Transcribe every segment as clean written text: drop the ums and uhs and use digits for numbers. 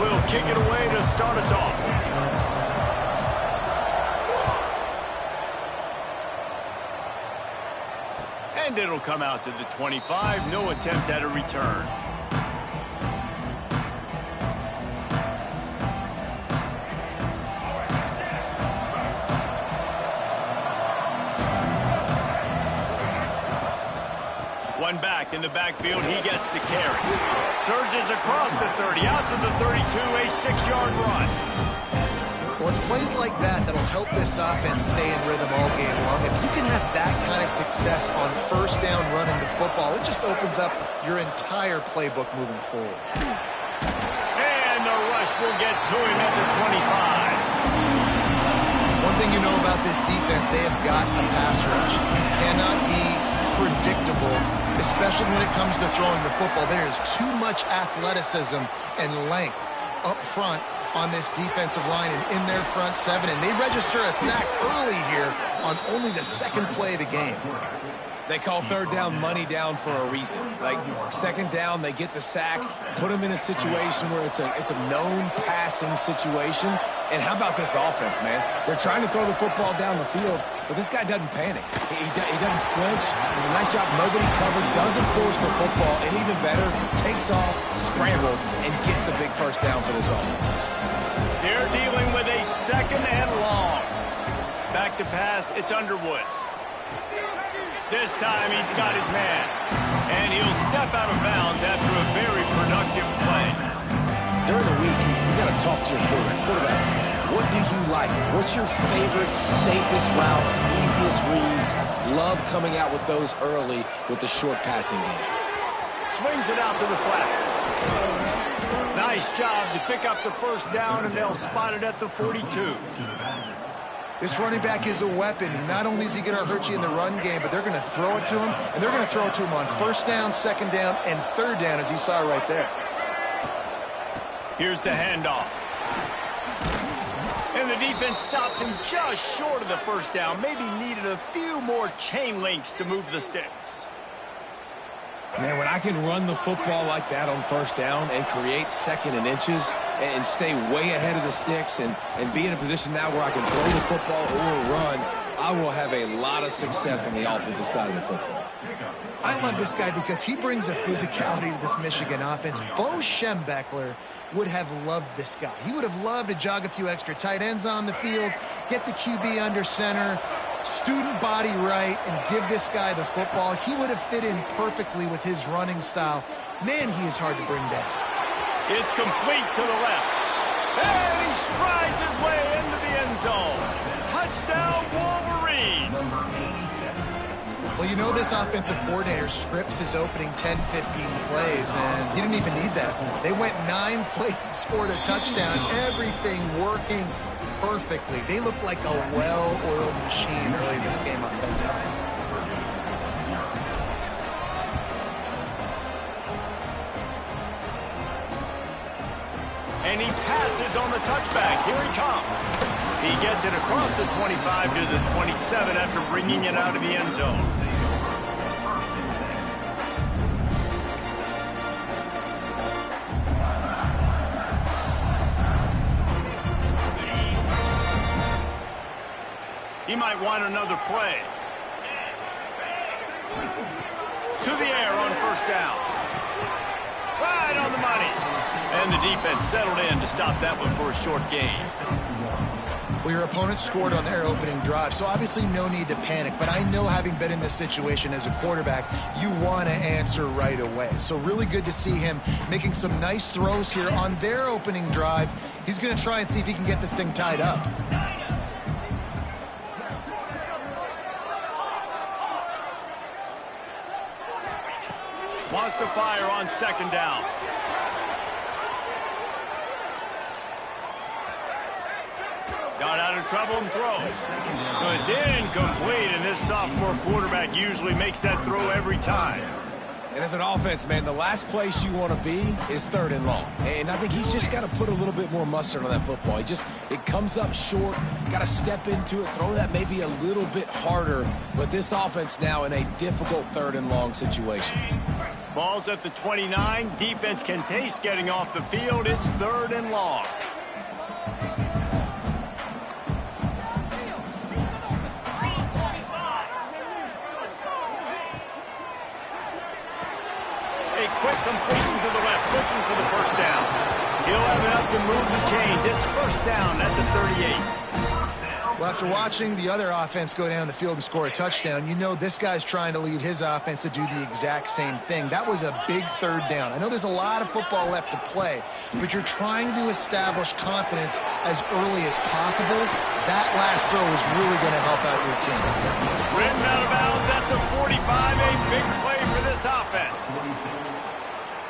will kick it away to start us off. And it'll come out to the 25. No attempt at a return. One back in the backfield, he gets the carry. Surges across the 30, out to the 32, a 6-yard run. Well, it's plays like that that'll help this offense stay in rhythm all game long. If you can have that kind of success on first down running the football, it just opens up your entire playbook moving forward. And the rush will get to him at the 25. One thing you know about this defense, they have got a pass rush. You cannot be predictable, especially when it comes to throwing the football. There is too much athleticism and length up front on this defensive line and in their front seven, and they register a sack early here on only the second play of the game. They call third down money down for a reason. Like, second down, they get the sack, put them in a situation where it's a known passing situation. And how about this offense, man? They're trying to throw the football down the field, but this guy doesn't panic. He doesn't flinch. Does a nice job. Nobody covered. Doesn't force the football. And even better, takes off, scrambles, and gets the big first down for this offense. They're dealing with a second and long. Back to pass, it's Underwood. This time he's got his man. And he'll step out of bounds after a very productive play. During the week, you got to talk to your quarterback. What do you like? What's your favorite, safest routes, easiest reads? Love coming out with those early with the short passing game. Swings it out to the flat. Nice job to pick up the first down, and they'll spot it at the 42. This running back is a weapon. Not only is he going to hurt you in the run game, but they're going to throw it to him, and they're going to throw it to him on first down, second down, and third down, as you saw right there. Here's the handoff. And the defense stops him just short of the first down. Maybe needed a few more chain links to move the sticks. Man, when I can run the football like that on first down and create second and inches and stay way ahead of the sticks and be in a position now where I can throw the football or run, I will have a lot of success on the offensive side of the football. I love this guy because he brings a physicality to this Michigan offense. Bo Schembechler would have loved this guy. He would have loved to jog a few extra tight ends on the field, get the QB under center, student body right, and give this guy the football. He would have fit in perfectly with his running style. Man, he is hard to bring down. It's complete to the left. And he strides his way into the end zone. Touchdown, Wolverines. Well, you know this offensive coordinator scripts his opening 10, 15 plays, and he didn't even need that. They went 9 plays and scored a touchdown. Everything working perfectly. They look like a well-oiled machine early in this game on that time. And he passes on the touchback. Here he comes. He gets it across the 25 to the 27 after bringing it out of the end zone. He might want another play. To the air on first down. Right on the money. And the defense settled in to stop that one for a short gain. Well, your opponent scored on their opening drive, so obviously no need to panic. But I know, having been in this situation as a quarterback, you want to answer right away. So really good to see him making some nice throws here on their opening drive. He's going to try and see if he can get this thing tied up. Wants to fire on second down. Got out of trouble and throws. So it's incomplete, and this sophomore quarterback usually makes that throw every time. And as an offense, man, the last place you want to be is third and long. And I think he's just got to put a little bit more mustard on that football. It comes up short, got to step into it, throw that maybe a little bit harder. But this offense now in a difficult third and long situation. Ball's at the 29. Defense can taste getting off the field. It's 3rd and long. A quick completion to the left, looking for the first down. He'll have enough to move the chains. It's first down at the 38. Well, after watching the other offense go down the field and score a touchdown, you know this guy's trying to lead his offense to do the exact same thing. That was a big 3rd down. I know there's a lot of football left to play, but you're trying to establish confidence as early as possible. That last throw is really going to help out your team. Ridden out of bounds at the 45, a big play for this offense.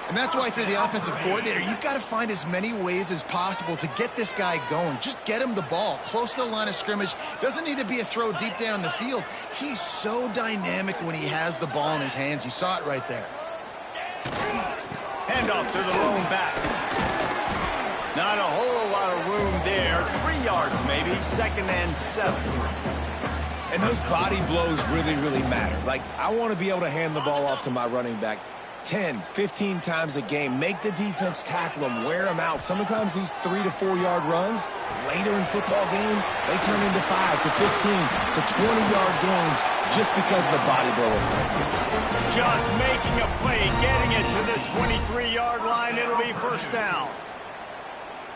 And that's why, if you're the offensive coordinator, you've got to find as many ways as possible to get this guy going. Just get him the ball close to the line of scrimmage. Doesn't need to be a throw deep down the field. He's so dynamic when he has the ball in his hands. You saw it right there. Handoff to the lone back. Not a whole lot of room there. 3 yards maybe. 2nd and 7. And those body blows really, really matter. Like, I want to be able to hand the ball off to my running back 10, 15 times a game. Make the defense tackle them, wear them out. Sometimes these 3 to 4 yard runs, later in football games, they turn into 5 to 15 to 20-yard games just because of the body blow effect. Just making a play, getting it to the 23-yard line. It'll be first down.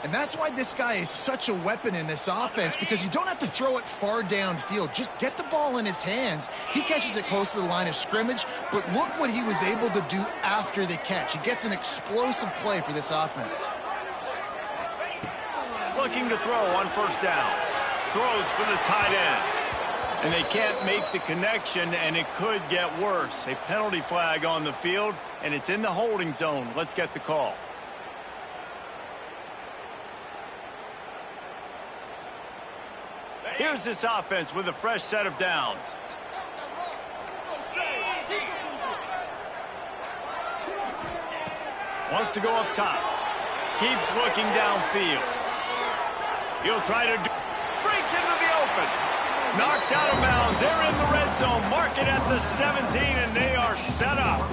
And that's why this guy is such a weapon in this offense, because you don't have to throw it far downfield. Just get the ball in his hands. He catches it close to the line of scrimmage, but look what he was able to do after the catch. He gets an explosive play for this offense. Looking to throw on first down. Throws for the tight end. And they can't make the connection, and it could get worse. A penalty flag on the field, and it's in the holding zone. Let's get the call. Here's this offense with a fresh set of downs. Wants to go up top. Keeps looking downfield. He'll try to do... Breaks into the open. Knocked out of bounds. They're in the red zone. Mark it at the 17, and they are set up.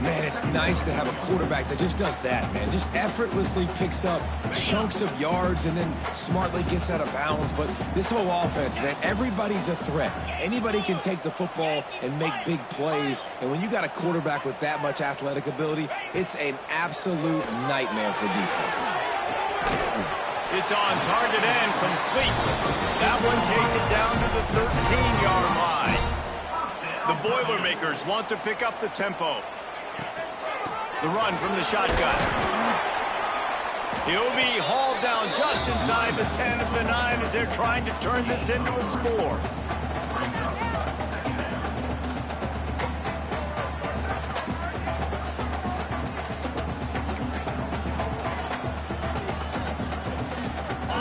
Man, it's nice to have a quarterback that just does that, man. Just effortlessly picks up chunks of yards and then smartly gets out of bounds. But this whole offense, man, everybody's a threat. Anybody can take the football and make big plays. And when you got a quarterback with that much athletic ability, it's an absolute nightmare for defenses. It's on target and complete. That one takes it down to the 13-yard line. The Boilermakers want to pick up the tempo. The run from the shotgun. He'll be hauled down just inside the 10 of the 9 as they're trying to turn this into a score.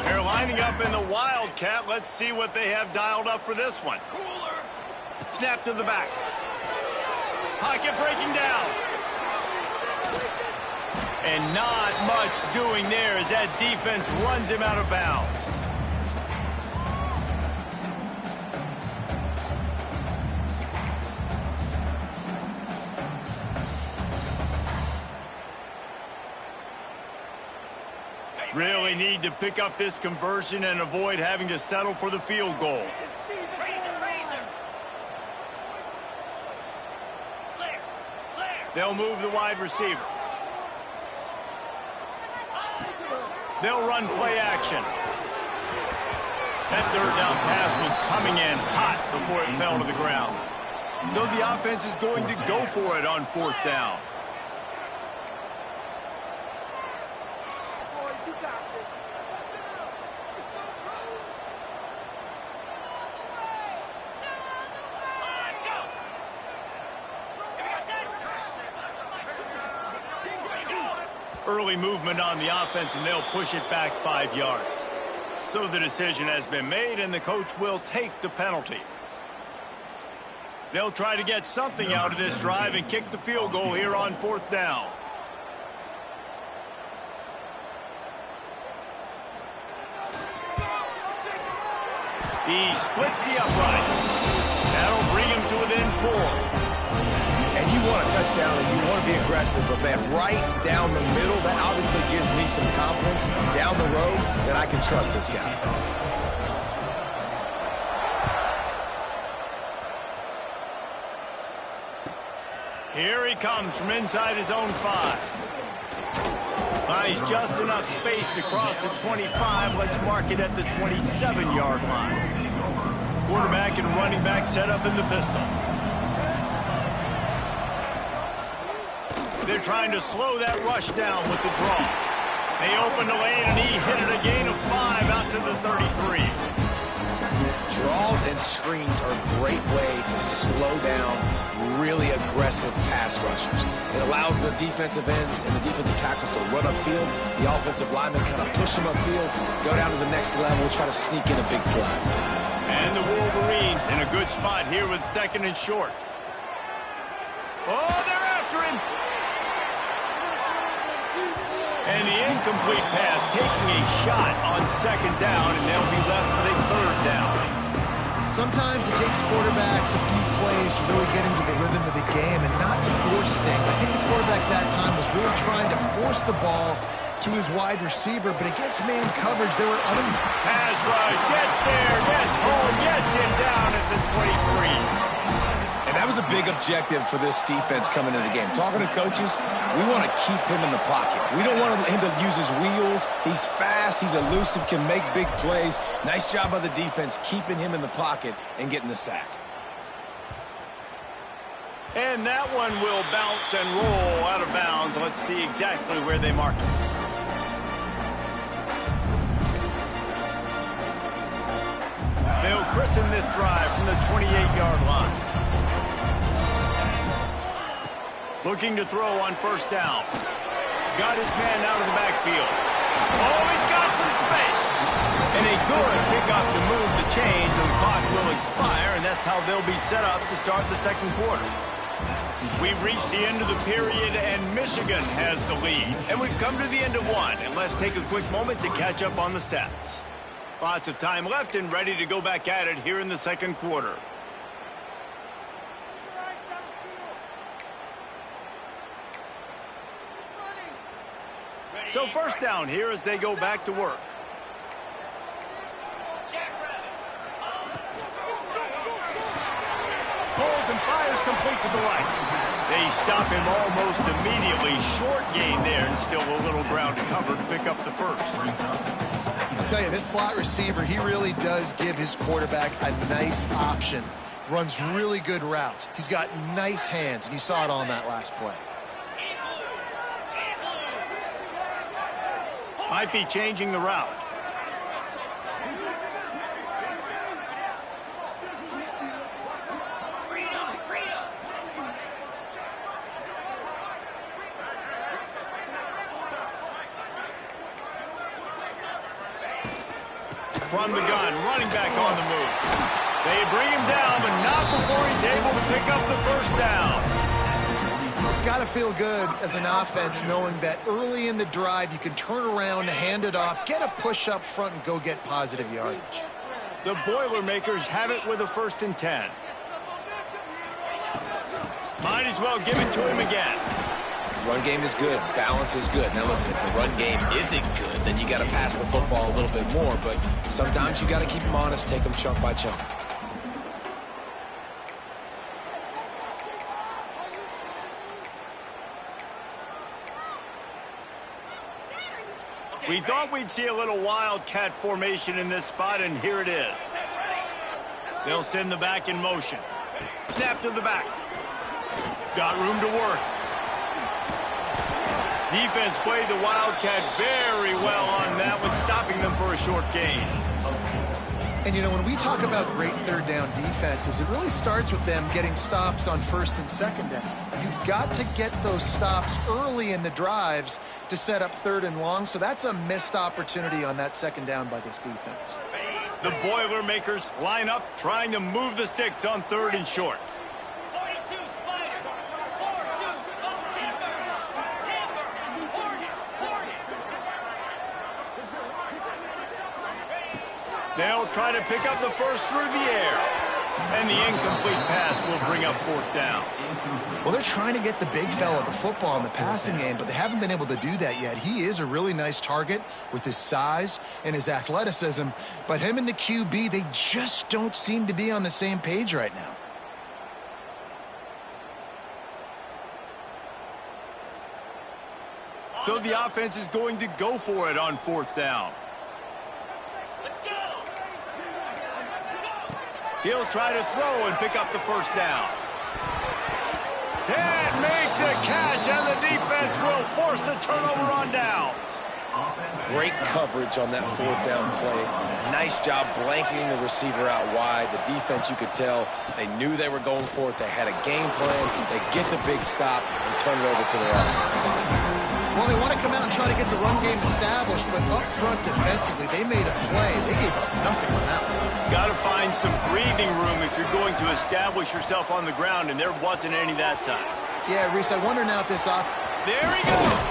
They're lining up in the Wildcat. Let's see what they have dialed up for this one. Snap to the back. Pocket breaking down. And not much doing there as that defense runs him out of bounds. Really need to pick up this conversion and avoid having to settle for the field goal. They'll move the wide receiver. They'll run play action. That third down pass was coming in hot before it fell to the ground. So the offense is going to go for it on fourth down. Early movement on the offense, and they'll push it back 5 yards. So the decision has been made, and the coach will take the penalty. They'll try to get something out of this drive and kick the field goal here on fourth down. He splits the uprights. That'll bring him to within 4. And you want a touchdown, and you be aggressive, but, man, right down the middle, that obviously gives me some confidence down the road that I can trust this guy. Here he comes from inside his own 5. Buys just enough space to cross the 25. Let's mark it at the 27-yard line. Quarterback and running back set up in the pistol. They're trying to slow that rush down with the draw. They open the lane, and he hit it a gain of 5 out to the 33. Draws and screens are a great way to slow down really aggressive pass rushers. It allows the defensive ends and the defensive tackles to run upfield. The offensive linemen kind of push them upfield, go down to the next level, try to sneak in a big play. And the Wolverines in a good spot here with 2nd and short. Oh, they're after him. And the incomplete pass taking a shot on 2nd down, and they'll be left with a 3rd down. Sometimes it takes quarterbacks a few plays to really get into the rhythm of the game and not force things. I think the quarterback that time was really trying to force the ball to his wide receiver, but against man coverage, there were other... Pass rush, gets there, gets home, gets him down at the 23. And that was a big objective for this defense coming into the game. Talking to coaches, we want to keep him in the pocket. We don't want him to use his wheels. He's fast, he's elusive, can make big plays. Nice job by the defense keeping him in the pocket and getting the sack. And that one will bounce and roll out of bounds. Let's see exactly where they mark it. They'll christen this drive from the 28-yard line. Looking to throw on 1st down. Got his man out of the backfield. Oh, he's got some space. And a good pickup to move the chains, and the clock will expire, and that's how they'll be set up to start the 2nd quarter. We've reached the end of the period, and Michigan has the lead. And we've come to the end of one, and let's take a quick moment to catch up on the stats. Lots of time left and ready to go back at it here in the 2nd quarter. So 1st down here as they go back to work. Pulls and fires complete to the right. They stop him almost immediately. Short gain there, and still a little ground to cover to pick up the 1st. I'll tell you, this slot receiver, he really does give his quarterback a nice option. Runs really good routes. He's got nice hands, and you saw it on that last play. Might be changing the route. From the gun, running back on the move. They bring him down, but not before he's able to pick up the 1st down. It's got to feel good as an offense knowing that early in the drive you can turn around, hand it off, get a push up front, and go get positive yardage. The Boilermakers have it with a 1st and 10. Might as well give it to him again. Run game is good. Balance is good. Now, listen, if the run game isn't good, then you got to pass the football a little bit more. But sometimes you got to keep them honest, take them chunk by chunk. We thought we'd see a little wildcat formation in this spot, and here it is. They'll send the back in motion. Snap to the back. Got room to work. Defense played the wildcat very well on that one, stopping them for a short gain. And, you know, when we talk about great 3rd down defenses, it really starts with them getting stops on 1st and 2nd down. You've got to get those stops early in the drives to set up 3rd and long, so that's a missed opportunity on that 2nd down by this defense. The Boilermakers line up, trying to move the sticks on 3rd and short. They'll try to pick up the 1st through the air. And the incomplete pass will bring bring up fourth down. Well, they're trying to get the big fella the football in the passing game, but they haven't been able to do that yet. He is a really nice target with his size and his athleticism, but him and the QB, they just don't seem to be on the same page right now. So the offense is going to go for it on fourth down. He'll try to throw and pick up the first down. And make the catch, and the defense will force the turnover on downs. Great coverage on that fourth down play. Nice job blanketing the receiver out wide. The defense, you could tell, they knew they were going for it. They had a game plan. They get the big stop and turn it over to their offense. Well, they want to come out and try to get the run game established, but up front defensively, they made a play. They gave up nothing on that one. Got to find some breathing room if you're going to establish yourself on the ground, and there wasn't any that time. Yeah, Reese, I wonder now if this There he goes.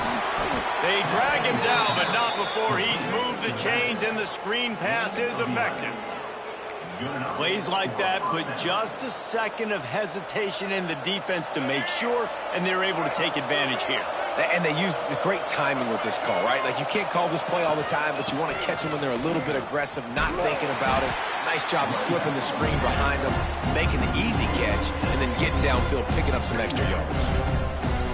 They drag him down, but not before he's moved the chains, and the screen pass is effective. Plays like that put just a second of hesitation in the defense to make sure, and they're able to take advantage here. And they use the great timing with this call, right? Like, you can't call this play all the time, but you want to catch them when they're a little bit aggressive, not thinking about it. Nice job slipping the screen behind them, making the easy catch, and then getting downfield, picking up some extra yards.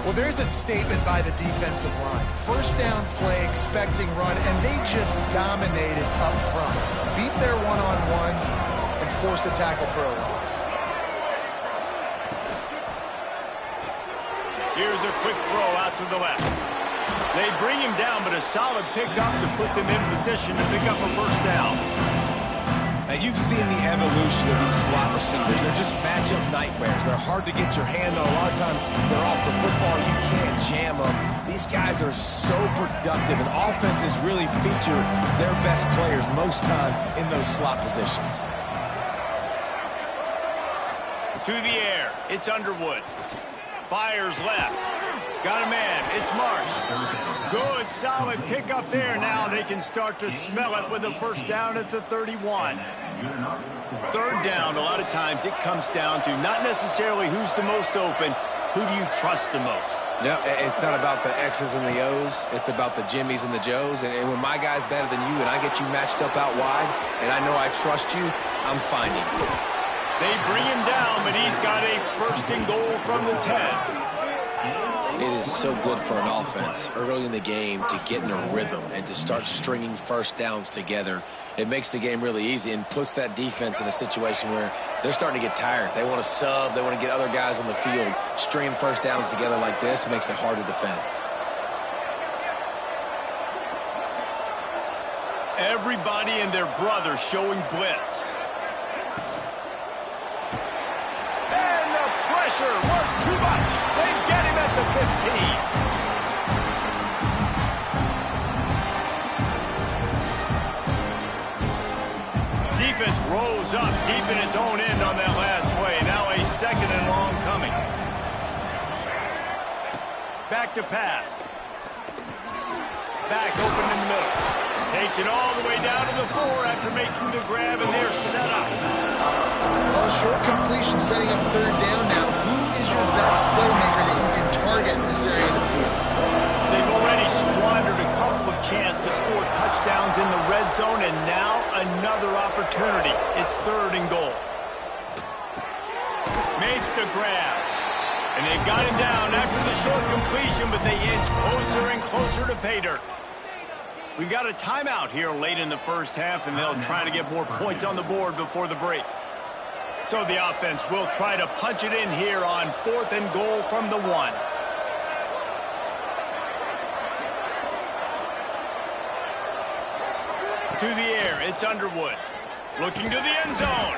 Well, there's a statement by the defensive line. First down play, expecting run, and they just dominated up front. Beat their one-on-ones and forced a tackle for a loss. Here's a quick throw out to the left. They bring him down, but a solid pickup to put them in position to pick up a first down. Now, you've seen the evolution of these slot receivers. They're just matchup nightmares. They're hard to get your hand on. A lot of times, they're off the football. You can't jam them. These guys are so productive, and offenses really feature their best players most time in those slot positions. To the air, it's Underwood. Fires left. Got a man. It's Marsh. Good, solid pickup there. Now they can start to smell it with a first down at the 31. Third down, a lot of times it comes down to not necessarily who's the most open, who do you trust the most? Yeah, it's not about the X's and the O's. It's about the Jimmies and the Joes. And when my guy's better than you and I get you matched up out wide and I know I trust you, I'm finding you. They bring him down, but he's got a first and goal from the 10. It is so good for an offense early in the game to get in a rhythm and to start stringing first downs together. It makes the game really easy and puts that defense in a situation where they're starting to get tired. They want to sub. They want to get other guys on the field. Stringing first downs together like this makes it hard to defend. Everybody and their brother showing blitz. And the pressure was too much. They get him at the 15. Defense rose up deep in its own end on that last play. Now a second and long coming. Back to pass. Back open in the middle. Takes it all the way down to the 4 after making the grab, and they're set up. Well, short completion setting up third down now. Who is your best playmaker that you can target in this area of the field? They've already squandered a couple of chances to score touchdowns in the red zone, and now another opportunity. It's third and goal. Makes the grab. And they've got him down after the short completion, but they inch closer and closer to pay dirt. We've got a timeout here late in the first half, and they'll try to get more points on the board before the break. So the offense will try to punch it in here on 4th and goal from the 1. To the air, it's Underwood. Looking to the end zone.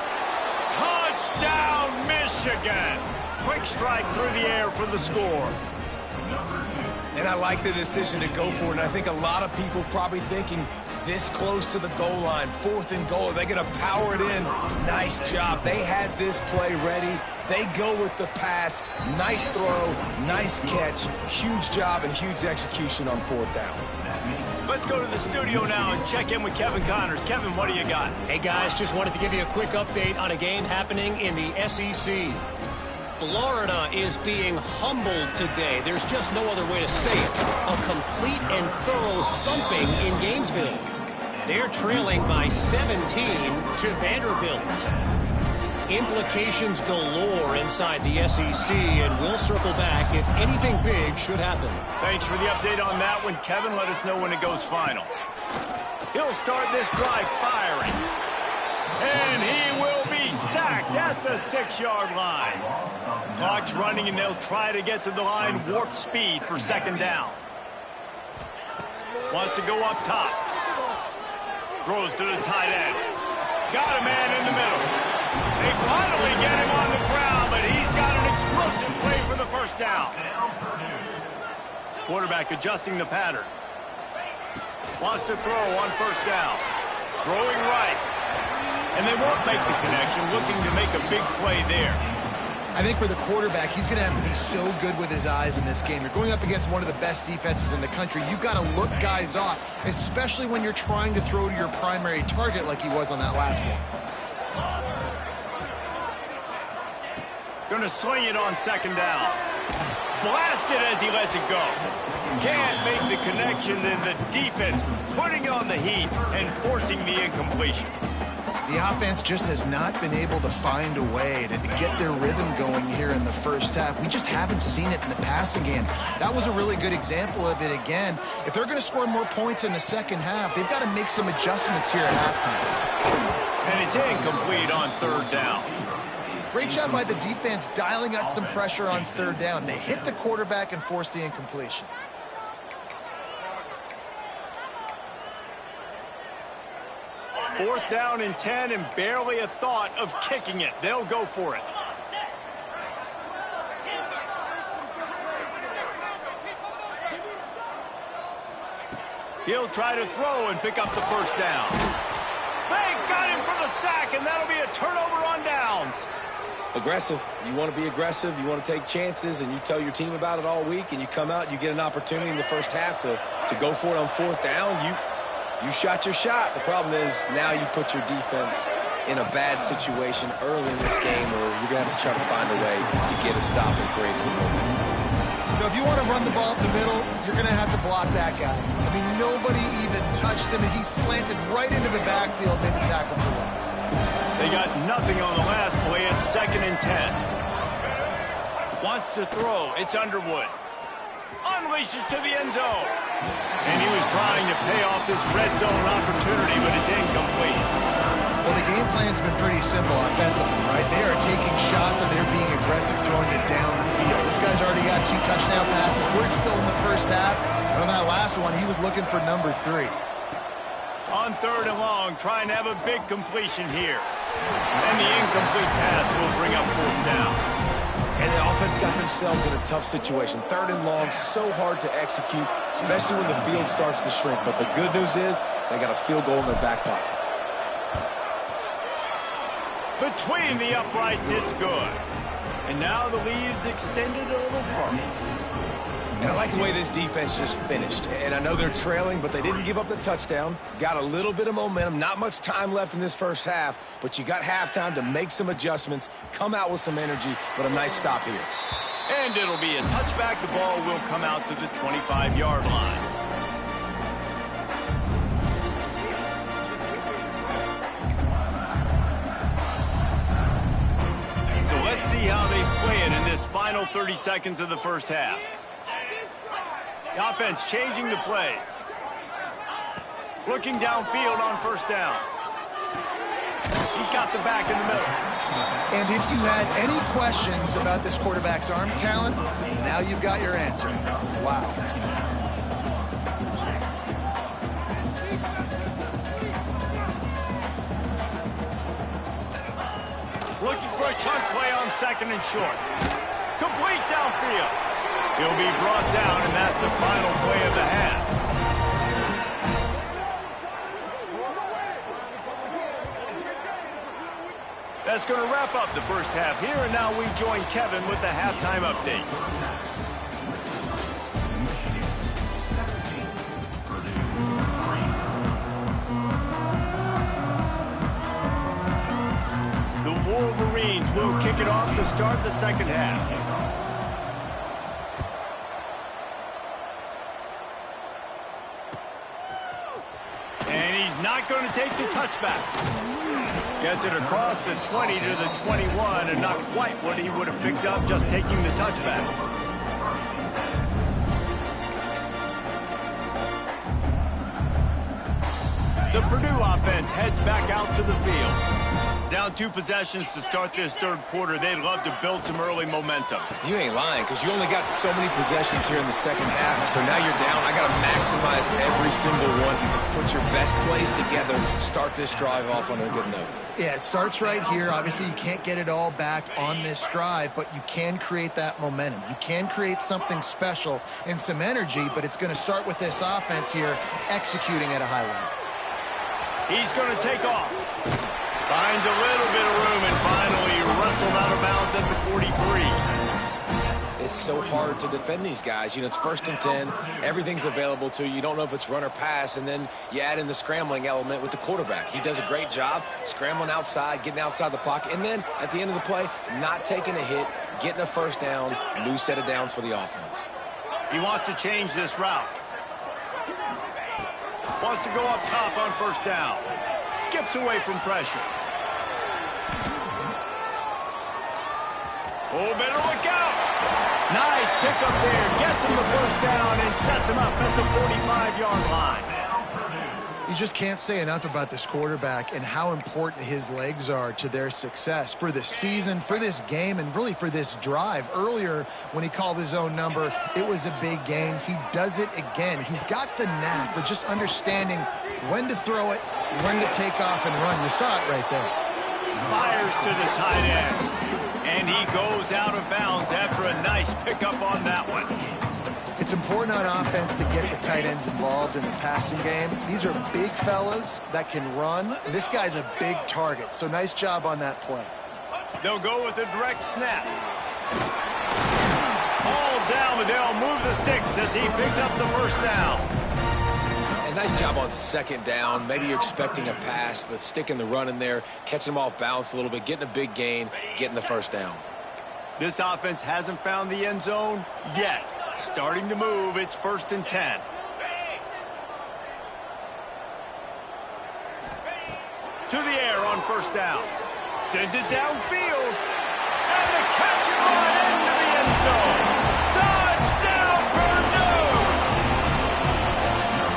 Touchdown, Michigan! Quick strike through the air for the score. And I like the decision to go for it. And I think a lot of people probably thinking this close to the goal line, 4th and goal. Are they going to power it in? Nice job. They had this play ready. They go with the pass. Nice throw, nice catch. Huge job and huge execution on 4th down. Let's go to the studio now and check in with Kevin Connors. Kevin, what do you got? Hey, guys, just wanted to give you a quick update on a game happening in the SEC. Florida is being humbled today. There's just no other way to say it. A complete and thorough thumping in Gainesville. They're trailing by 17 to Vanderbilt. Implications galore inside the SEC, and we'll circle back if anything big should happen. Thanks for the update on that one, Kevin. Let us know when it goes final. He'll start this drive firing. And he will be sacked at the 6-yard line. Clock's running, and they'll try to get to the line warp speed for second down. Wants to go up top. Throws to the tight end. Got a man in the middle. They finally get him on the ground, but he's got an explosive play for the first down. Quarterback adjusting the pattern. Wants to throw on first down. Throwing right. And they won't make the connection, looking to make a big play there. I think for the quarterback, he's going to have to be so good with his eyes in this game. You're going up against one of the best defenses in the country. You've got to look guys off, especially when you're trying to throw to your primary target like he was on that last one. Going to sling it on second down. Blasted as he lets it go. Can't make the connection, and the defense putting on the heat and forcing the incompletion. The offense just has not been able to find a way to get their rhythm going here in the first half. We just haven't seen it in the passing game. That was a really good example of it again. If they're going to score more points in the second half, they've got to make some adjustments here at halftime. And it's incomplete on third down. Great job by the defense dialing out some pressure on third down. They hit the quarterback and forced the incompletion. Fourth down and 10, and barely a thought of kicking it. They'll go for it. He'll try to throw and pick up the first down. They got him for the sack, and that'll be a turnover on downs. Aggressive. You want to be aggressive. You want to take chances, and you tell your team about it all week, and you come out, you get an opportunity in the first half to go for it on fourth down. You shot your shot. The problem is now you put your defense in a bad situation early in this game where you're going to have to try to find a way to get a stop and create some momentum. You know, if you want to run the ball up the middle, you're going to have to block that guy. I mean, nobody even touched him, and he slanted right into the backfield, made the tackle for loss. They got nothing on the last play. It's 2nd and 10. Wants to throw. It's Underwood. Unleashes to the end zone. And he was trying to pay off this red zone opportunity, but it's incomplete. Well, the game plan's been pretty simple offensively, right? They are taking shots, and they're being aggressive, throwing it down the field. This guy's already got 2 touchdown passes. We're still in the first half. And on that last one, he was looking for number 3. On third and long, trying to have a big completion here. And the incomplete pass will bring up fourth down. And the offense got themselves in a tough situation. Third and long, so hard to execute, especially when the field starts to shrink. But the good news is they got a field goal in their back pocket. Between the uprights, it's good. And now the lead is extended a little further. And I like the way this defense just finished. And I know they're trailing, but they didn't give up the touchdown. Got a little bit of momentum. Not much time left in this first half, but you got halftime to make some adjustments, come out with some energy, but a nice stop here. And it'll be a touchback. The ball will come out to the 25-yard line. So let's see how they play it in this final 30 seconds of the first half. The offense changing the play. Looking downfield on first down. He's got the back in the middle. And if you had any questions about this quarterback's arm talent, now you've got your answer. Wow. Looking for a chunk play on 2nd and short. Complete downfield. He'll be brought down, and that's the final play of the half. That's going to wrap up the first half here, and now we join Kevin with the halftime update. The Wolverines will kick it off to start the second half. And he's not going to take the touchback. Gets it across the 20 to the 21, and not quite what he would have picked up just taking the touchback. The Purdue offense heads back out to the field. Down 2 possessions to start this third quarter. They'd love to build some early momentum. You ain't lying, because you only got so many possessions here in the second half, so now you're down. I got to maximize every single one. Put your best plays together. Start this drive off on a good note. Yeah, it starts right here. Obviously, you can't get it all back on this drive, but you can create that momentum. You can create something special and some energy, but it's going to start with this offense here executing at a high level. He's going to take off. Finds a little bit of room and finally wrestled out of bounds at the 43. It's so hard to defend these guys. You know, it's 1st and 10. Everything's available to you. You don't know if it's run or pass, and then you add in the scrambling element with the quarterback. He does a great job scrambling outside, getting outside the pocket, and then at the end of the play, not taking a hit, getting a first down, new set of downs for the offense. He wants to change this route. Wants to go up top on first down. Skips away from pressure. Oh, better look out. Nice pickup there. Gets him the first down and sets him up at the 45-yard line. You just can't say enough about this quarterback and how important his legs are to their success for this season, for this game, and really for this drive. Earlier, when he called his own number, it was a big gain. He does it again. He's got the knack for just understanding when to throw it, when to take off and run. You saw it right there. Fires to the tight end. And he goes out of bounds after a nice pickup on that one. It's important on offense to get the tight ends involved in the passing game. These are big fellas that can run. This guy's a big target, so nice job on that play. They'll go with a direct snap. All down, but they'll move the sticks as he picks up the first down. And nice job on second down. Maybe you're expecting a pass, but sticking the run in there, catching him off balance a little bit, getting a big gain, getting the first down. This offense hasn't found the end zone yet. Starting to move, it's 1st and 10. To the air on first down. Sends it downfield. And the catch and run into the end zone. Touchdown, Purdue!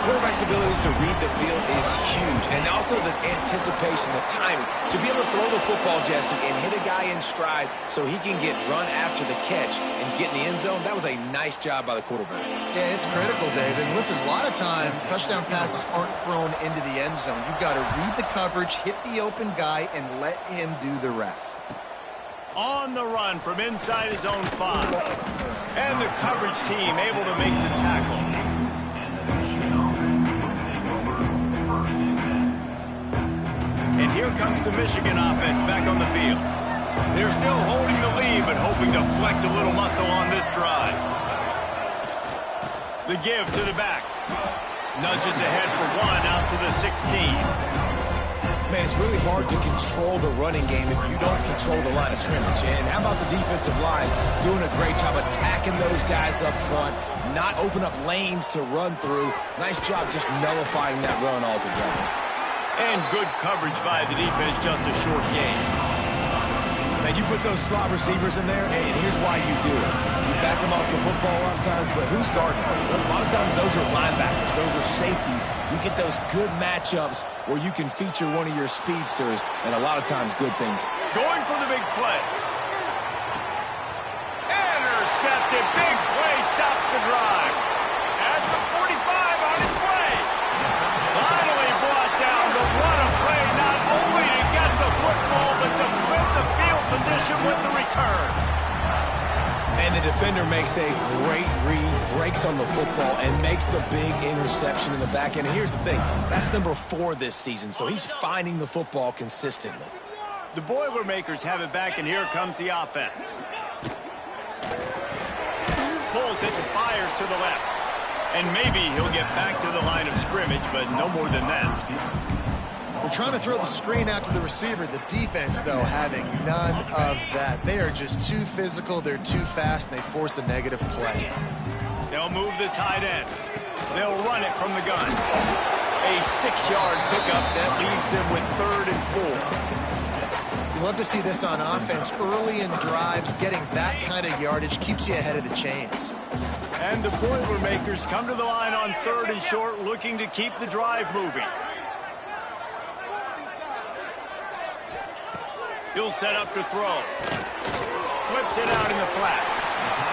Quarterback's abilities to read the field is huge. And also the anticipation, the timing. To be able to throw the football, Jesse, and hit a guy in stride so he can get run after the catch and get in the end zone, that was a nice job by the quarterback. Yeah, it's critical, David. Listen, a lot of times touchdown passes aren't thrown into the end zone. You've got to read the coverage, hit the open guy, and let him do the rest. On the run from inside his own 5. And the coverage team able to make the tackle. And here comes the Michigan offense back on the field. They're still holding the lead, but hoping to flex a little muscle on this drive. The give to the back. Nudges ahead for 1 out to the 16. Man, it's really hard to control the running game if you don't control the line of scrimmage. And how about the defensive line doing a great job attacking those guys up front, not open up lanes to run through. Nice job just nullifying that run altogether. And good coverage by the defense, just a short gain. Man, you put those slot receivers in there, and here's why you do it. You back them off the football a lot of times, but who's guarding them? A lot of times those are linebackers. Those are safeties. You get those good matchups where you can feature one of your speedsters, and a lot of times good things. Going for the big play. Intercepted. Big play stops the drive. At the 45 on its way. Finally brought down, but what a play, not only to get the football, but to flip the field position with the return. And the defender makes a great read, breaks on the football, and makes the big interception in the back end. And here's the thing, that's number 4 this season, so he's finding the football consistently. The Boilermakers have it back, and here comes the offense. Pulls it and fires to the left. And maybe he'll get back to the line of scrimmage, but no more than that. They're trying to throw the screen out to the receiver. The defense, though, having none of that. They are just too physical. They're too fast, and they force a negative play. They'll move the tight end. They'll run it from the gun. A 6-yard pickup that leaves them with 3rd and 4. You love to see this on offense. Early in drives, getting that kind of yardage keeps you ahead of the chains. And the Boilermakers come to the line on 3rd and short, looking to keep the drive moving. He'll set up to throw. Flips it out in the flat.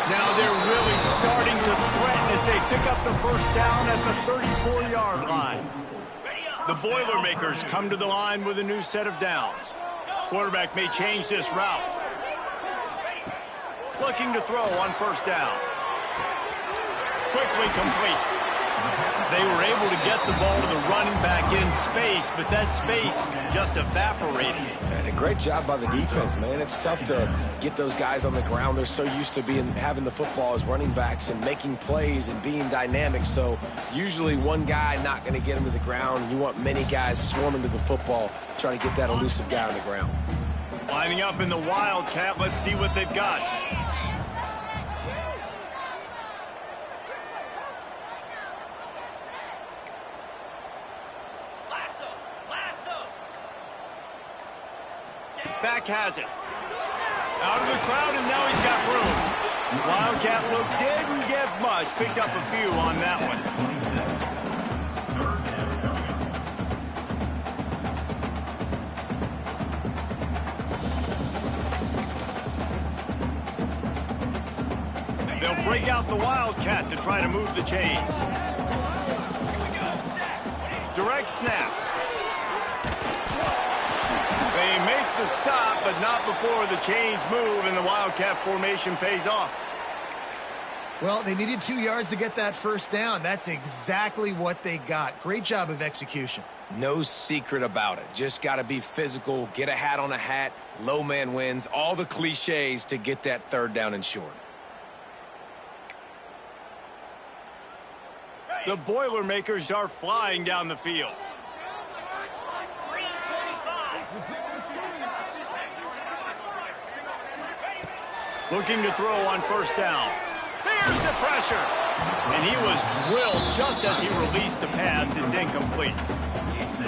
Now they're really starting to threaten as they pick up the first down at the 34-yard line. The Boilermakers come to the line with a new set of downs. Quarterback may change this route. Looking to throw on first down. Quickly complete. They were able to get the ball to the running back in space, but that space just evaporated. And a great job by the defense, man. It's tough to get those guys on the ground. They're so used to having the football as running backs and making plays and being dynamic. So usually one guy not going to get him to the ground. You want many guys swarming to the football, trying to get that elusive guy on the ground. Lining up in the Wildcat. Let's see what they've got. Back has it. Out of the crowd, and now he's got room. Wildcat look didn't get much. Picked up a few on that one. They'll break out the Wildcat to try to move the chain. Direct snap. They make the stop, but not before the chains move and the Wildcat formation pays off. Well, they needed 2 yards to get that first down. That's exactly what they got. Great job of execution. No secret about it. Just got to be physical, get a hat on a hat, low man wins, all the cliches to get that 3rd down and short. The Boilermakers are flying down the field. Looking to throw on first down. Here's the pressure. And he was drilled just as he released the pass. It's incomplete.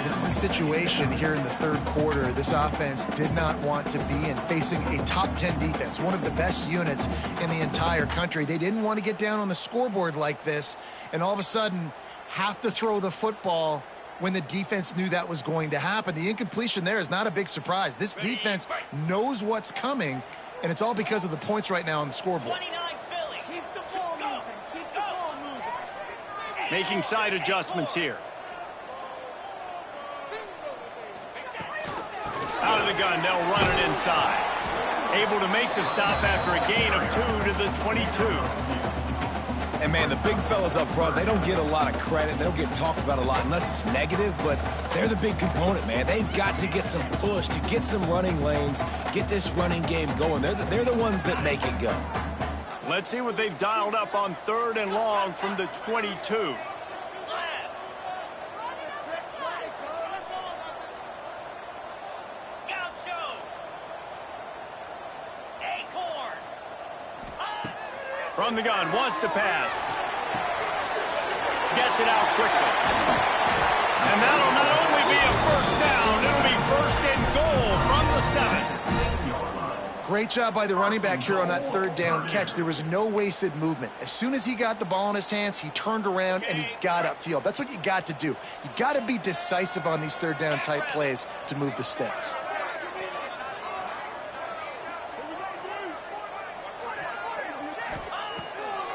This is a situation here in the 3rd quarter this offense did not want to be in, facing a top 10 defense, one of the best units in the entire country. They didn't want to get down on the scoreboard like this and all of a sudden have to throw the football when the defense knew that was going to happen. The incompletion there is not a big surprise. This defense knows what's coming, and it's all because of the points right now on the scoreboard. Making side adjustments here. Out of the gun, they'll run it inside. Able to make the stop after a gain of 2 to the 22. And, man, the big fellas up front, they don't get a lot of credit. They don't get talked about a lot unless it's negative, but they're the big component, man. They've got to get some push, to get some running lanes, get this running game going. They're the ones that make it go. Let's see what they've dialed up on 3rd and long from the 22. From the gun, wants to pass. Gets it out quickly. And that'll not only be a first down, it'll be 1st and goal from the 7. Great job by the running back here on that 3rd down catch. There was no wasted movement. As soon as he got the ball in his hands, he turned around and he got upfield. That's what you got to do. You got to be decisive on these 3rd down type plays to move the sticks.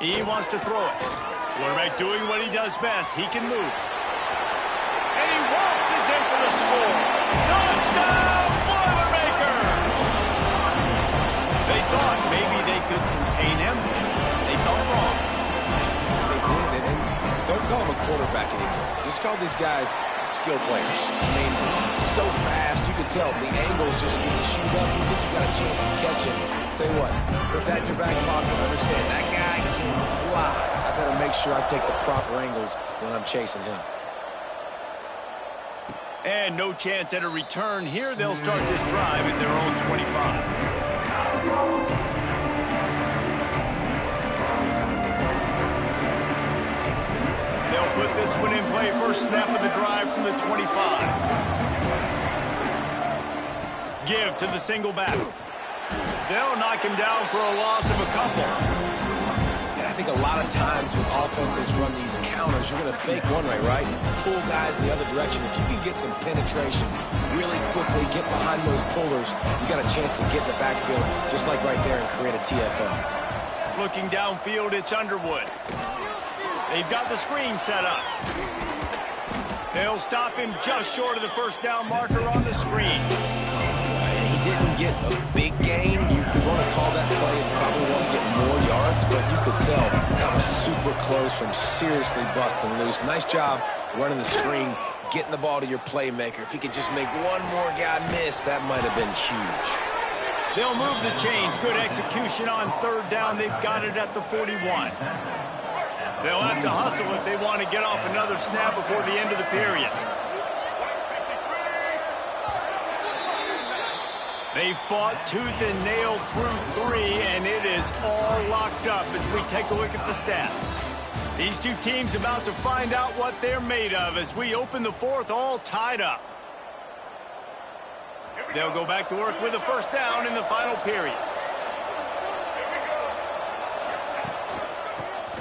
He wants to throw it. Quarterback doing what he does best. He can move. And he waltzes in for the score. Touchdown, Boilermakers! They thought maybe they could contain him. They thought wrong. They did, and don't call him a quarterback anymore. Just call these guys skill players. I mean, so fast, you can tell the angle's just getting shoot up. You think you got a chance to catch him. Tell you what, put that in your back pocket. Understand, that guy can fly. I better make sure I take the proper angles when I'm chasing him. And no chance at a return here. They'll start this drive at their own 25. They'll put this one in play. First snap of the drive from the 25. Give to the single back. They'll knock him down for a loss of a couple. And I think a lot of times when offenses run these counters, you're going to fake one way, right? Pull guys the other direction. If you can get some penetration really quickly, get behind those pullers, you got a chance to get in the backfield just like right there and create a TFL. Looking downfield, it's Underwood. They've got the screen set up. They'll stop him just short of the first down marker on the screen. He didn't get a big gain. You want to call that play and probably want to get more yards, but you could tell that was super close from seriously busting loose. Nice job running the screen, getting the ball to your playmaker. If he could just make one more guy miss, that might have been huge. They'll move the chains. Good execution on third down. They've got it at the 41. They'll have to hustle if they want to get off another snap before the end of the period. They fought tooth and nail through 3, and it is all locked up as we take a look at the stats. These two teams about to find out what they're made of as we open the fourth, all tied up. They'll go back to work with a first down in the final period.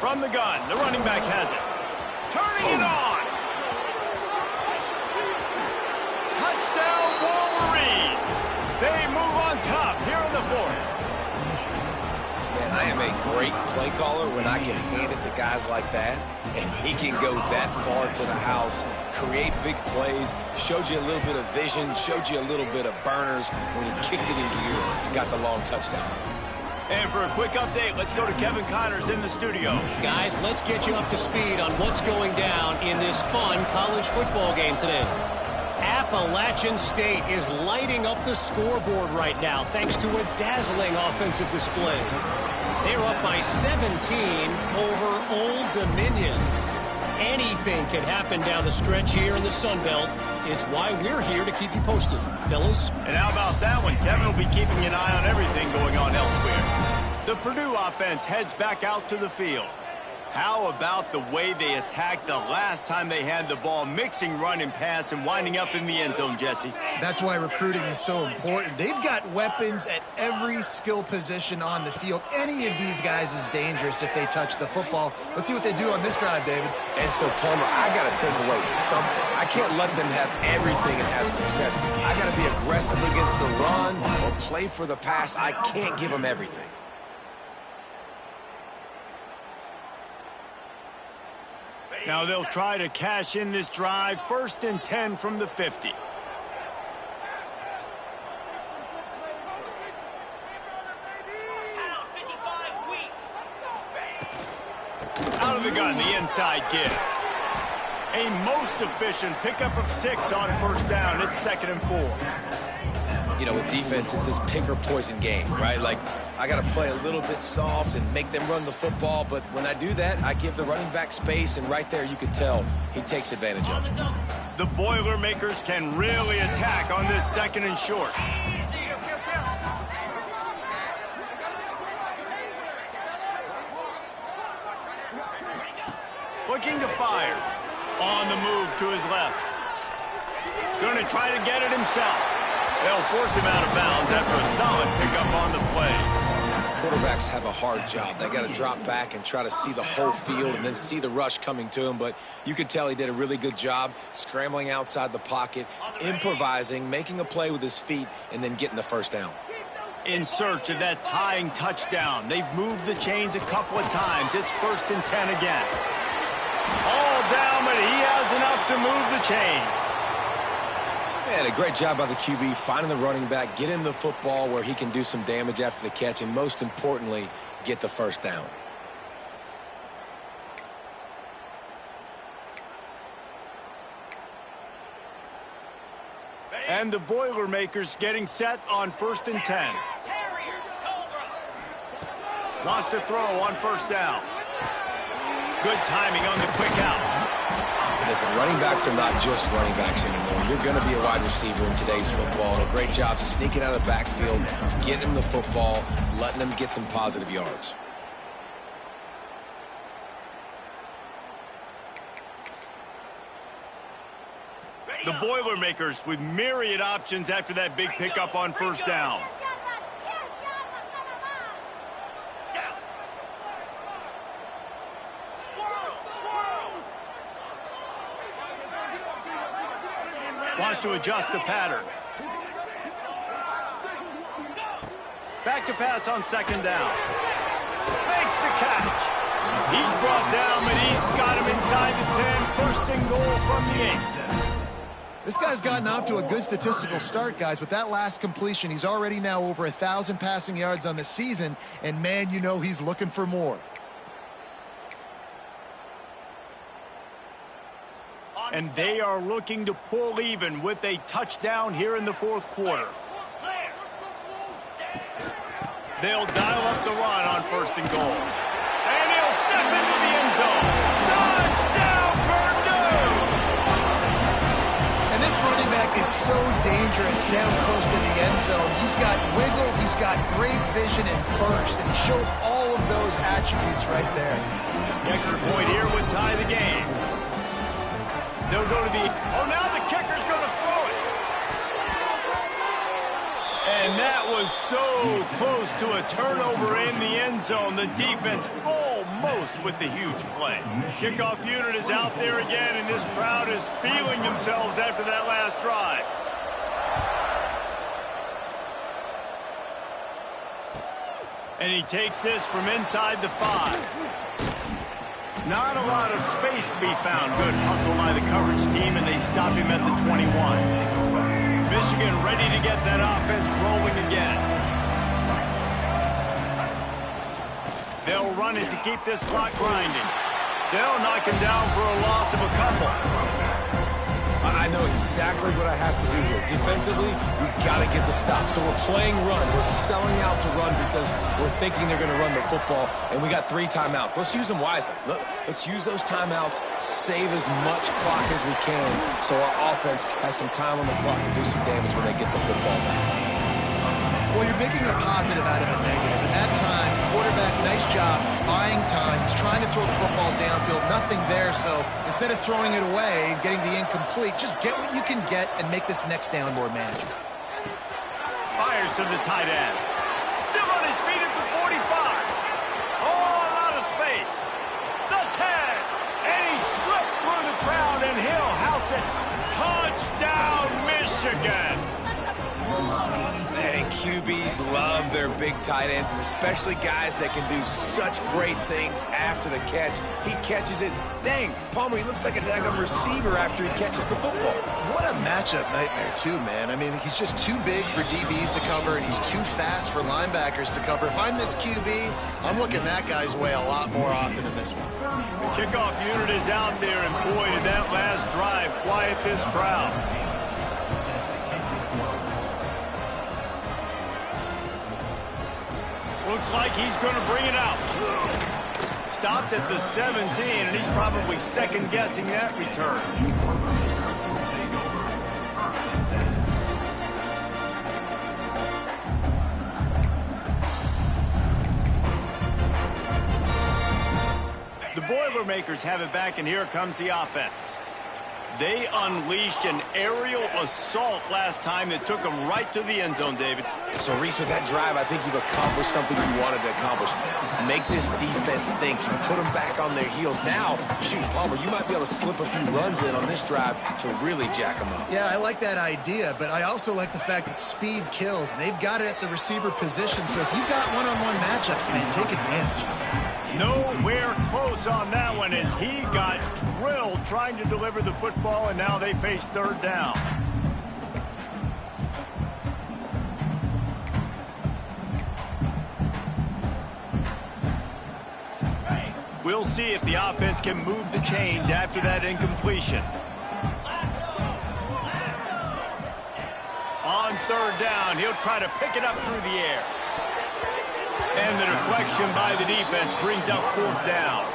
From the gun, the running back has it. Turning it on! Touchdown, Wolverines! They move on top here in the fourth. Man, I am a great play caller when I can hand it to guys like that, and he can go that far to the house, create big plays, showed you a little bit of vision, showed you a little bit of burners. When he kicked it in gear, he got the long touchdown. And for a quick update, let's go to Kevin Connors in the studio. Guys, let's get you up to speed on what's going down in this fun college football game today. Appalachian State is lighting up the scoreboard right now thanks to a dazzling offensive display. They're up by 17 over Old Dominion. Anything can happen down the stretch here in the Sun Belt. It's why we're here to keep you posted, fellas. And how about that one? Kevin will be keeping an eye on everything going on elsewhere. The Purdue offense heads back out to the field. How about the way they attacked the last time they had the ball, mixing run and pass and winding up in the end zone, Jesse? That's why recruiting is so important. They've got weapons at every skill position on the field. Any of these guys is dangerous if they touch the football. Let's see what they do on this drive, David. And so, Palmer, I got to take away something. I can't let them have everything and have success. I got to be aggressive against the run or play for the pass. I can't give them everything. Now they'll try to cash in this drive. 1st and 10 from the 50. Out of the gun, the inside give. A most efficient pickup of 6 on first down. It's 2nd and 4. You know, with defense, it's this pick or poison game, right? Like, I got to play a little bit soft and make them run the football, but when I do that, I give the running back space, and right there you can tell he takes advantage of it. The Boilermakers can really attack on this 2nd and short. Looking to fire. On the move to his left. Going to try to get it himself. They'll force him out of bounds after a solid pickup on the play. Quarterbacks have a hard job. They got to drop back and try to see the whole field and then see the rush coming to him. But you could tell he did a really good job scrambling outside the pocket, improvising, making a play with his feet, and then getting the first down. In search of that tying touchdown. They've moved the chains a couple of times. It's 1st and 10 again. All down, but he has enough to move the chains. And a great job by the QB, finding the running back, get him the football where he can do some damage after the catch, and most importantly, get the first down. And the Boilermakers getting set on 1st and 10. Wants to throw on first down. Good timing on the quick out. Listen, running backs are not just running backs anymore. You're going to be a wide receiver in today's football. And a great job sneaking out of the backfield, getting them the football, letting them get some positive yards. The Boilermakers with myriad options after that big pickup on first down. Wants to adjust the pattern. Back to pass on second down. Makes the catch. He's brought down, but he's got him inside the 10. First and goal from the 8. This guy's gotten off to a good statistical start, guys. With that last completion, he's already now over 1,000 passing yards on the season, and man, you know he's looking for more. And they are looking to pull even with a touchdown here in the fourth quarter. They'll dial up the run on first and goal. And he'll step into the end zone. Touchdown, Purdue! And this running back is so dangerous down close to the end zone. He's got wiggle, he's got great vision and burst, and he showed all of those attributes right there. The extra point here would tie the game. They'll go to the... Oh, now the kicker's going to throw it. And that was so close to a turnover in the end zone. The defense almost with the huge play. Kickoff unit is out there again, and this crowd is feeling themselves after that last drive. And he takes this from inside the 5. Not a lot of space to be found. Good hustle by the coverage team, and they stop him at the 21. Michigan ready to get that offense rolling again. They'll run it to keep this clock grinding. They'll knock him down for a loss of a couple. I know exactly what I have to do here. Defensively, we've got to get the stop. So we're playing run. We're selling out to run because we're thinking they're going to run the football, and we got 3 timeouts. Let's use them wisely. Let's use those timeouts, save as much clock as we can so our offense has some time on the clock to do some damage when they get the football back. Well, you're making a positive out of a negative. And that time, quarterback, nice job buying time. He's trying to throw the football downfield. Nothing there. So instead of throwing it away and getting the incomplete, just get what you can get and make this next down more manageable. Fires to the tight end. Still on his feet at the 45. Oh, a lot of space. The 10. And he slipped through the crowd, and he'll house it. Touchdown, Michigan. And QBs love their big tight ends, and especially guys that can do such great things after the catch. He catches it. Dang, Palmer, he looks like a daggone receiver after he catches the football. What a matchup nightmare, too, man. I mean, he's just too big for DBs to cover, and he's too fast for linebackers to cover. If I'm this QB, I'm looking that guy's way a lot more often than this one. The kickoff unit is out there, and boy, did that last drive quiet this crowd. Looks like he's going to bring it out. Stopped at the 17, and he's probably second-guessing that return. The Boilermakers have it back, and here comes the offense. They unleashed an aerial assault last time that took them right to the end zone, David. So, Reese, with that drive, I think you've accomplished something you wanted to accomplish. Make this defense think. You put them back on their heels. Now, shoot, Palmer, you might be able to slip a few runs in on this drive to really jack them up. Yeah, I like that idea, but I also like the fact that speed kills. They've got it at the receiver position, so if you've got one-on-one matchups, man, take advantage. Nowhere close on that one as he got drilled trying to deliver the football, and now they face third down. We'll see if the offense can move the chains after that incompletion. On third down, he'll try to pick it up through the air. And the deflection by the defense brings up fourth down.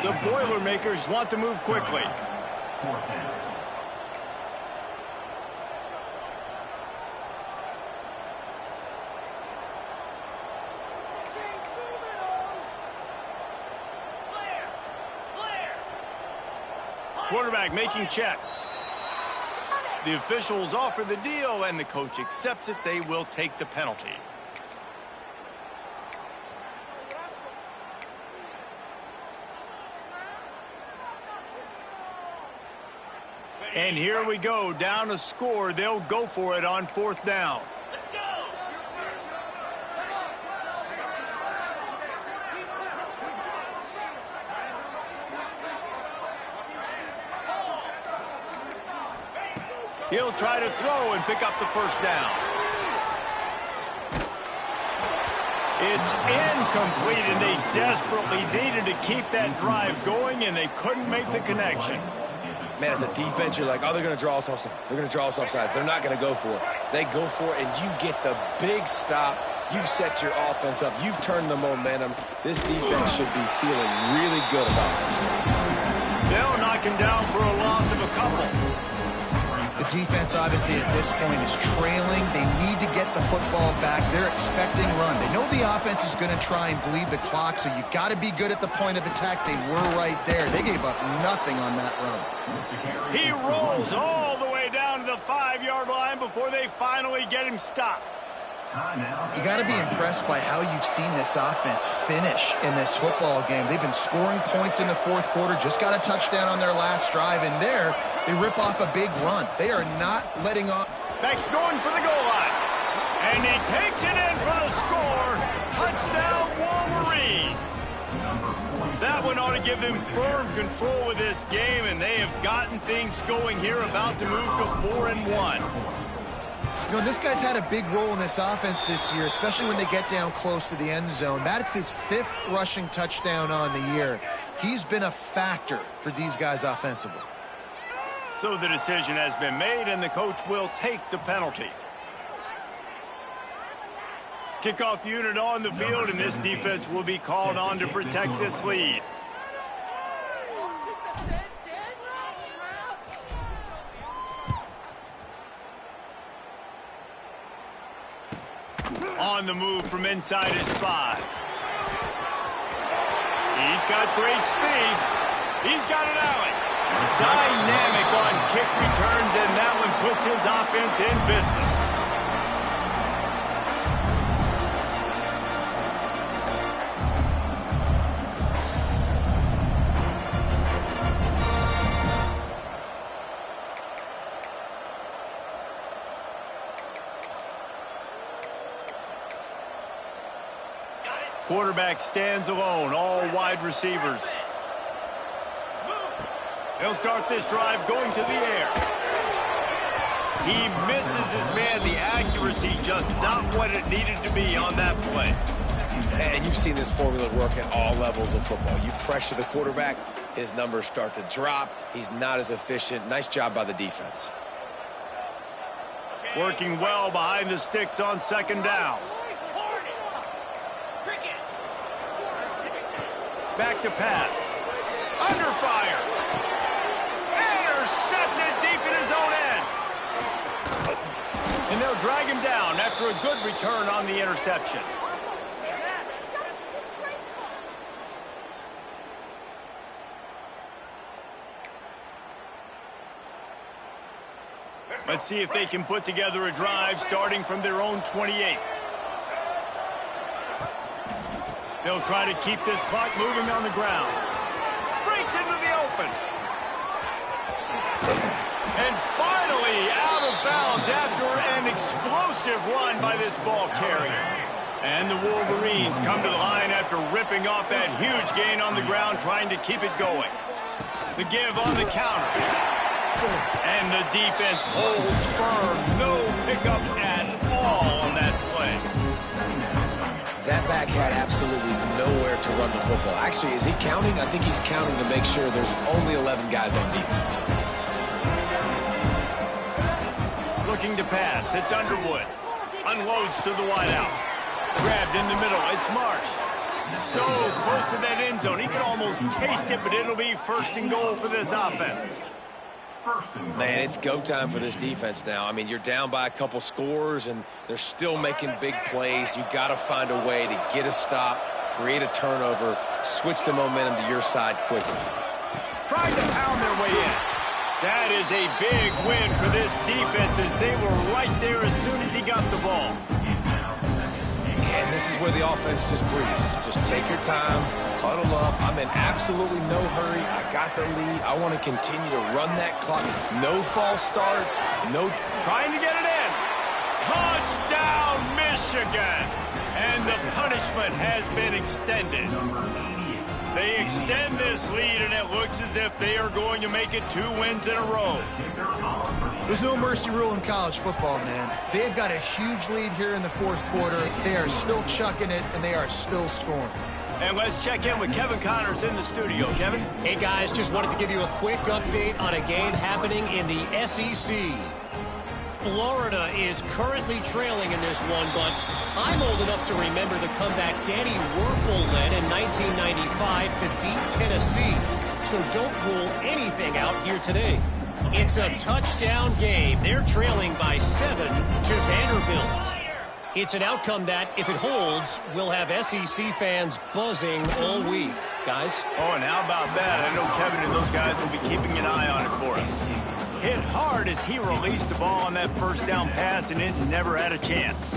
The Boilermakers want to move quickly. Quarterback making checks. The officials offer the deal, and the coach accepts it. They will take the penalty. And here we go, down a score. They'll go for it on 4th down. Let's go! He'll try to throw and pick up the 1st down. It's incomplete, and they desperately needed to keep that drive going, and they couldn't make the connection. Man, as a defense, you're like, oh, they're going to draw us offside. They're going to draw us offside. They're not going to go for it. They go for it, and you get the big stop. You've set your offense up. You've turned the momentum. This defense should be feeling really good about themselves. They'll knock him down for a loss of a couple. The defense, obviously, at this point is trailing. They need to get the football back. They're expecting run. They know the offense is going to try and bleed the clock, so you've got to be good at the point of attack. They were right there. They gave up nothing on that run. He rolls all the way down to the 5-yard line before they finally get him stopped. You got to be impressed by how you've seen this offense finish in this football game. They've been scoring points in the 4th quarter, just got a touchdown on their last drive, and there they rip off a big run. They are not letting off. Beck's going for the goal line, and he takes it in for the score. Touchdown, Wolverines. That one ought to give them firm control with this game, and they have gotten things going here, about to move to 4-1. You know, this guy's had a big role in this offense this year, especially when they get down close to the end zone. That's his 5th rushing touchdown on the year. He's been a factor for these guys offensively. So the decision has been made, and the coach will take the penalty. Kickoff unit on the field, and this defense will be called on to protect this lead. On the move from inside his 5. He's got great speed. He's got an alley. Dynamic on kick returns, and that one puts his offense in business. Quarterback stands alone, all wide receivers. He'll start this drive going to the air. He misses his man. The accuracy just not what it needed to be on that play. And you've seen this formula work at all levels of football. You pressure the quarterback, his numbers start to drop. He's not as efficient. Nice job by the defense. Working well behind the sticks on 2nd down. Back to pass. Under fire. Intercepted deep in his own end. And they'll drag him down after a good return on the interception. Let's see if they can put together a drive starting from their own 28. They'll try to keep this clock moving on the ground. Breaks into the open. And finally out of bounds after an explosive run by this ball carrier. And the Wolverines come to the line after ripping off that huge gain on the ground, trying to keep it going. The give on the counter. And the defense holds firm. No pickup at all on that play. That back had absolutely nowhere to run the football. Actually, is he counting? I think he's counting to make sure there's only 11 guys on defense. Looking to pass. It's Underwood. Unloads to the wideout. Grabbed in the middle. It's Marsh. So close to that end zone. He can almost taste it, but it'll be 1st and goal for this offense. Man, it's go time for this defense now. I mean, you're down by a couple scores, and they're still making big plays. You got to find a way to get a stop, create a turnover, switch the momentum to your side quickly. Trying to pound their way in. That is a big win for this defense as they were right there as soon as he got the ball. And this is where the offense just breathes. Just take your time, huddle up. I'm in absolutely no hurry. I got the lead. I want to continue to run that clock. No false starts. No. Trying to get it in. Touchdown, Michigan. And the punishment has been extended. They extend this lead, and it looks as if they are going to make it 2 wins in a row. There's no mercy rule in college football, man. They've got a huge lead here in the 4th quarter. They are still chucking it, and they are still scoring. And let's check in with Kevin Connors in the studio. Kevin? Hey, guys, just wanted to give you a quick update on a game happening in the SEC. Florida is currently trailing in this one, but I'm old enough to remember the comeback Danny Werfel led in 1995 to beat Tennessee. So don't rule anything out here today. It's a touchdown game. They're trailing by 7 to Vanderbilt. It's an outcome that, if it holds, will have SEC fans buzzing all week. Guys? Oh, and how about that? I know Kevin and those guys will be keeping an eye on it for us. Hit hard as he released the ball on that 1st down pass, and it never had a chance.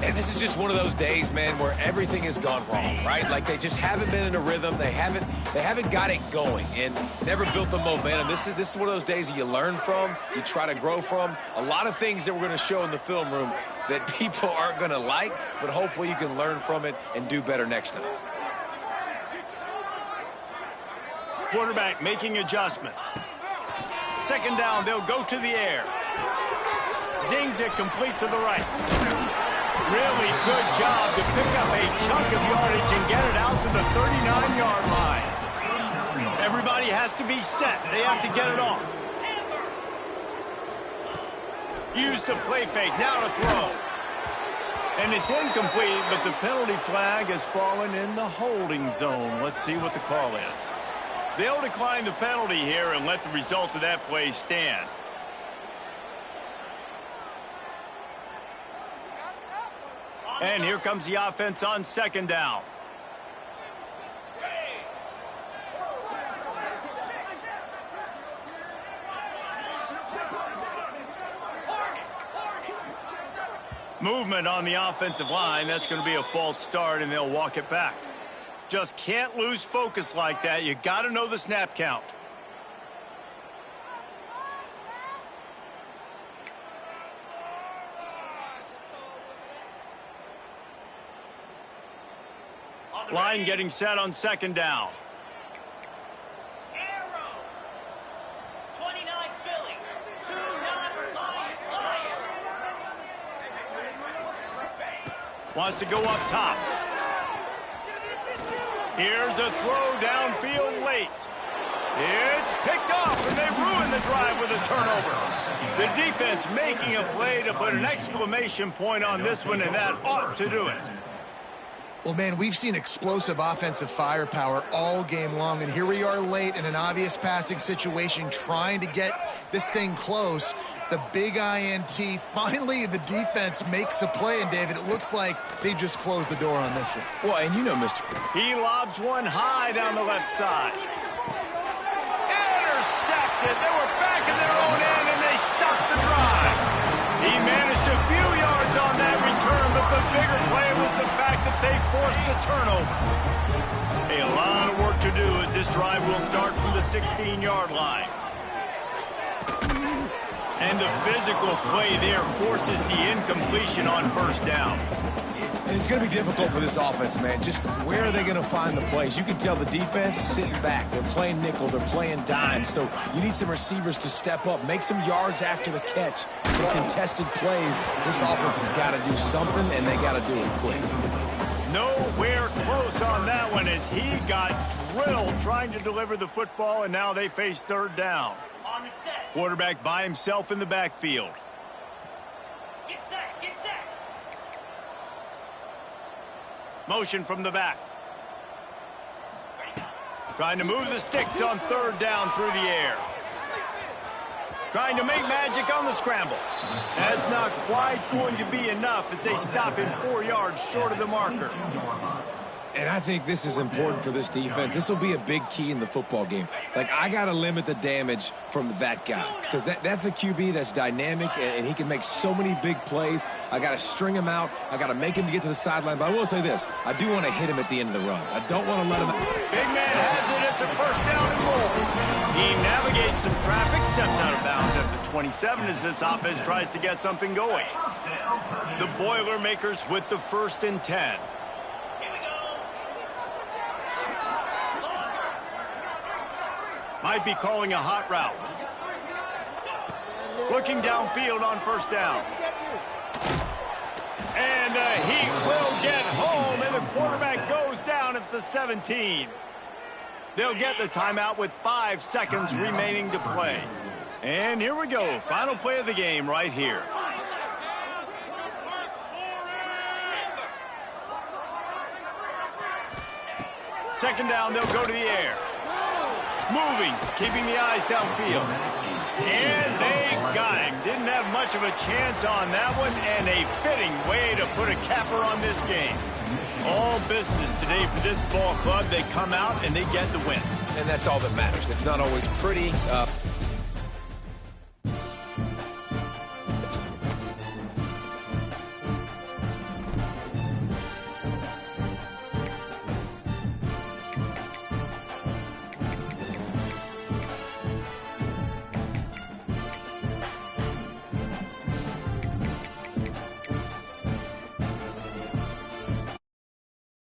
And this is just one of those days, man, where everything has gone wrong, right? Like they just haven't been in a rhythm. They haven't got it going and never built the momentum. This is one of those days that you learn from, you try to grow from. A lot of things that we're going to show in the film room that people aren't going to like, but hopefully you can learn from it and do better next time. Quarterback making adjustments. 2nd down, they'll go to the air. Zings it complete to the right. Really good job to pick up a chunk of yardage and get it out to the 39-yard line. Everybody has to be set. They have to get it off. Use the play fake. Now to throw. And it's incomplete, but the penalty flag has fallen in the holding zone. Let's see what the call is. They'll decline the penalty here and let the result of that play stand. And here comes the offense on 2nd down. Movement on the offensive line. That's going to be a false start, and they'll walk it back. Just can't lose focus like that. You got to know the snap count. Line getting set on 2nd down. Wants to go up top. Here's a throw downfield late. It's picked off, and they ruin the drive with a turnover. The defense making a play to put an exclamation point on this one, and that ought to do it. Well, man, we've seen explosive offensive firepower all game long, and here we are late in an obvious passing situation trying to get this thing close. The big INT. Finally, the defense makes a play, and, David, it looks like they just closed the door on this one. Well, and you know, Mr. He lobs one high down the left side. Intercepted. They were back in their own end, and they stopped the drive. He managed a few yards on that return, but the bigger play was the fact that they forced the turnover. A lot of work to do as this drive will start from the 16-yard line. And the physical play there forces the incompletion on 1st down. And it's going to be difficult for this offense, man. Just where are they going to find the plays? You can tell the defense sitting back. They're playing nickel. They're playing dime. So you need some receivers to step up, make some yards after the catch, some contested plays. This offense has got to do something, and they got to do it quick. Nowhere close on that one as he got drilled trying to deliver the football, and now they face 3rd down. Quarterback by himself in the backfield. Get set. Motion from the back. Trying to move the sticks on third down through the air. Trying to make magic on the scramble. That's not quite going to be enough as they stop him 4 yards short of the marker. And I think this is important for this defense. This will be a big key in the football game. Like, I got to limit the damage from that guy because that's a QB that's dynamic, and he can make so many big plays. I got to string him out. I got to make him get to the sideline. But I will say this. I do want to hit him at the end of the runs. I don't want to let him out. Big man has it. It's a first down and goal. He navigates some traffic, steps out of bounds at the 27 as this offense tries to get something going. The Boilermakers with the 1st and 10. Might be calling a hot route. Looking downfield on first down. And the Heat will get home, and the quarterback goes down at the 17. They'll get the timeout with 5 seconds remaining to play. And here we go. Final play of the game right here. Second down, they'll go to the air. Moving, keeping the eyes downfield. And they got him. Didn't have much of a chance on that one, and a fitting way to put a capper on this game. All business today for this ball club. They come out and they get the win. And that's all that matters. It's not always pretty.